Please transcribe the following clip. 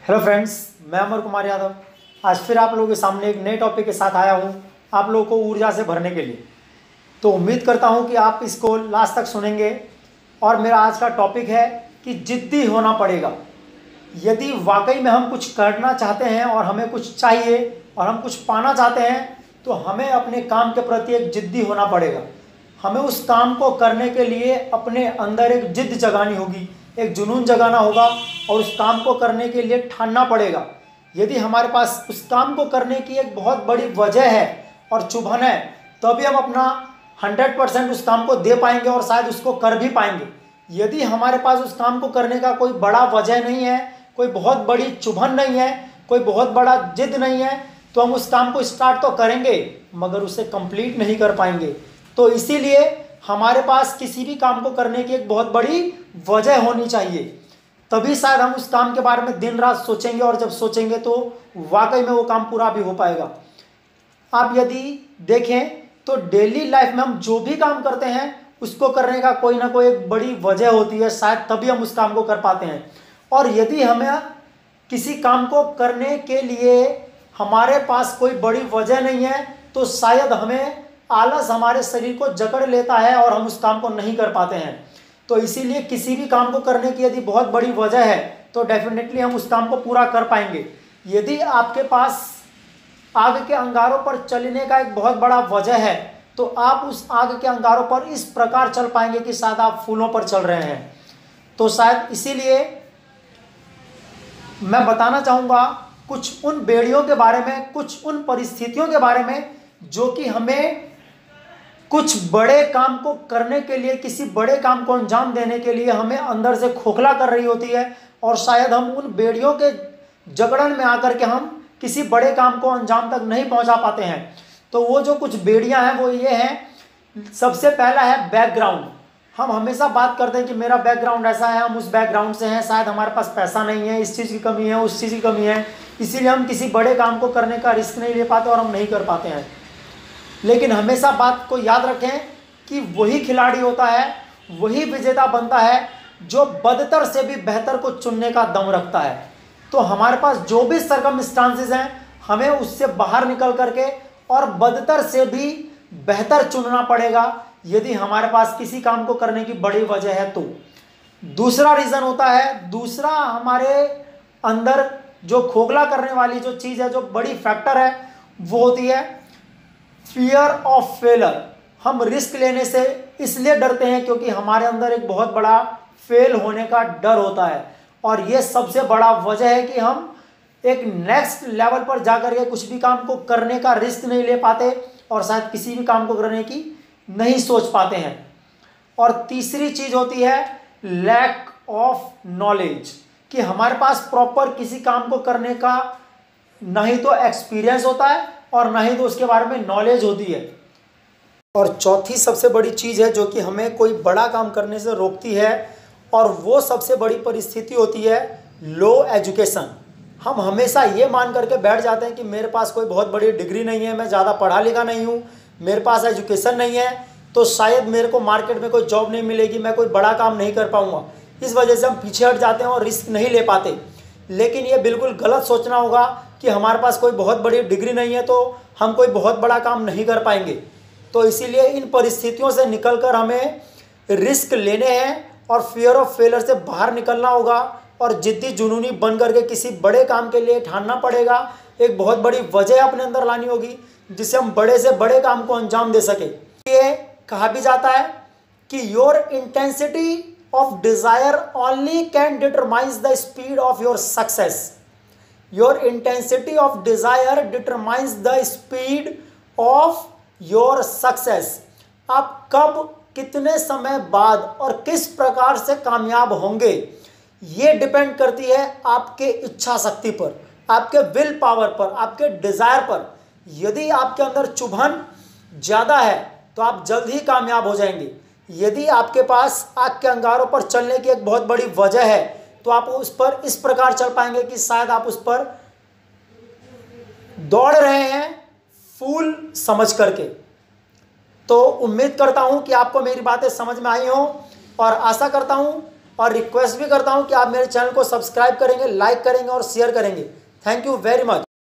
Hello friends, मैं अमर कुमार यादव आज फिर आप लोगों के सामने एक नए टॉपिक के साथ आया हूँ आप लोगों को ऊर्जा से भरने के लिए। तो उम्मीद करता हूँ कि आप इसको लास्ट तक सुनेंगे। और मेरा आज का टॉपिक है कि जिद्दी होना पड़ेगा। यदि वाकई में हम कुछ करना चाहते हैं और हमें कुछ चाहिए और हम कुछ पाना चाहते हैं तो हमें अपने काम के प्रति एक जिद्दी होना पड़ेगा। हमें उस काम को करने के लिए अपने अंदर एक जिद जगानी होगी, एक जुनून जगाना होगा और उस काम को करने के लिए ठानना पड़ेगा। यदि हमारे पास उस काम को करने की एक बहुत बड़ी वजह है और चुभन है तभी हम अपना 100% उस काम को दे पाएंगे और शायद उसको कर भी पाएंगे। यदि हमारे पास उस काम को करने का कोई बड़ा वजह नहीं है, कोई बहुत बड़ी चुभन नहीं है, कोई बहुत बड़ा जिद नहीं है, तो हम उस काम को स्टार्ट तो करेंगे मगर उसे कंप्लीट नहीं कर पाएंगे। तो इसीलिए हमारे पास किसी भी काम को करने की एक बहुत बड़ी वजह होनी चाहिए, तभी शायद हम उस काम के बारे में दिन रात सोचेंगे और जब सोचेंगे तो वाकई में वो काम पूरा भी हो पाएगा। आप यदि देखें तो डेली लाइफ में हम जो भी काम करते हैं उसको करने का कोई ना कोई एक बड़ी वजह होती है, शायद तभी हम उस काम को कर पाते हैं। और यदि हमें किसी काम को करने के लिए हमारे पास कोई बड़ी वजह नहीं है तो शायद हमें आलस हमारे शरीर को जकड़ लेता है और हम उस काम को नहीं कर पाते हैं। तो इसीलिए किसी भी काम को करने की यदि बहुत बड़ी वजह है तो डेफिनेटली हम उस काम को पूरा कर पाएंगे। यदि आपके पास आग के अंगारों पर चलने का एक बहुत बड़ा वजह है तो आप उस आग के अंगारों पर इस प्रकार चल पाएंगे कि शायद आप फूलों पर चल रहे हैं। तो शायद इसीलिए मैं बताना चाहूँगा कुछ उन बेड़ियों के बारे में, कुछ उन परिस्थितियों के बारे में जो कि हमें कुछ बड़े काम को करने के लिए, किसी बड़े काम को अंजाम देने के लिए हमें अंदर से खोखला कर रही होती है और शायद हम उन बेड़ियों के जगड़न में आकर के हम किसी बड़े काम को अंजाम तक नहीं पहुंचा पाते हैं। तो वो जो कुछ बेड़ियां हैं वो ये हैं। सबसे पहला है बैकग्राउंड। हम हमेशा बात करते हैं कि मेरा बैकग्राउंड ऐसा है, हम उस बैकग्राउंड से हैं, शायद हमारे पास पैसा नहीं है, इस चीज़ की कमी है, उस चीज़ की कमी है, इसीलिए हम किसी बड़े काम को करने का रिस्क नहीं ले पाते और हम नहीं कर पाते हैं। लेकिन हमेशा बात को याद रखें कि वही खिलाड़ी होता है, वही विजेता बनता है जो बदतर से भी बेहतर को चुनने का दम रखता है। तो हमारे पास जो भी सर्कमस्टांसेस हैं हमें उससे बाहर निकल करके और बदतर से भी बेहतर चुनना पड़ेगा यदि हमारे पास किसी काम को करने की बड़ी वजह है तो। दूसरा रीज़न होता है, दूसरा हमारे अंदर जो खोखला करने वाली जो चीज़ है, जो बड़ी फैक्टर है, वो होती है फियर ऑफ फेलर। हम रिस्क लेने से इसलिए डरते हैं क्योंकि हमारे अंदर एक बहुत बड़ा फेल होने का डर होता है और ये सबसे बड़ा वजह है कि हम एक नेक्स्ट लेवल पर जाकर के कुछ भी काम को करने का रिस्क नहीं ले पाते और शायद किसी भी काम को करने की नहीं सोच पाते हैं। और तीसरी चीज होती है लैक ऑफ नॉलेज, कि हमारे पास प्रॉपर किसी काम को करने का नहीं तो एक्सपीरियंस होता है और ना ही तो उसके बारे में नॉलेज होती है। और चौथी सबसे बड़ी चीज़ है जो कि हमें कोई बड़ा काम करने से रोकती है और वो सबसे बड़ी परिस्थिति होती है लो एजुकेशन। हम हमेशा ये मान करके बैठ जाते हैं कि मेरे पास कोई बहुत बड़ी डिग्री नहीं है, मैं ज़्यादा पढ़ा लिखा नहीं हूँ, मेरे पास एजुकेशन नहीं है तो शायद मेरे को मार्केट में कोई जॉब नहीं मिलेगी, मैं कोई बड़ा काम नहीं कर पाऊँगा। इस वजह से हम पीछे हट जाते हैं और रिस्क नहीं ले पाते। लेकिन ये बिल्कुल गलत सोचना होगा कि हमारे पास कोई बहुत बड़ी डिग्री नहीं है तो हम कोई बहुत बड़ा काम नहीं कर पाएंगे। तो इसीलिए इन परिस्थितियों से निकलकर हमें रिस्क लेने हैं और फियर ऑफ फेलर से बाहर निकलना होगा और जिद्दी जुनूनी बन करके किसी बड़े काम के लिए ठानना पड़ेगा। एक बहुत बड़ी वजह अपने अंदर लानी होगी जिससे हम बड़े से बड़े काम को अंजाम दे सके। ये कहा भी जाता है कि your intensity of desire only can determines the speed of your success. Your intensity of desire determines the speed of your success. आप कब, कितने समय बाद और किस प्रकार से कामयाब होंगे ये डिपेंड करती है आपके इच्छा शक्ति पर, आपके विल पावर पर, आपके डिजायर पर। यदि आपके अंदर चुभन ज़्यादा है तो आप जल्द ही कामयाब हो जाएंगे। यदि आपके पास आग के अंगारों पर चलने की एक बहुत बड़ी वजह है तो आप उस पर इस प्रकार चल पाएंगे कि शायद आप उस पर दौड़ रहे हैं फूल समझ करके। तो उम्मीद करता हूं कि आपको मेरी बातें समझ में आई हों और आशा करता हूं और रिक्वेस्ट भी करता हूं कि आप मेरे चैनल को सब्सक्राइब करेंगे, लाइक करेंगे और शेयर करेंगे। Thank you very much.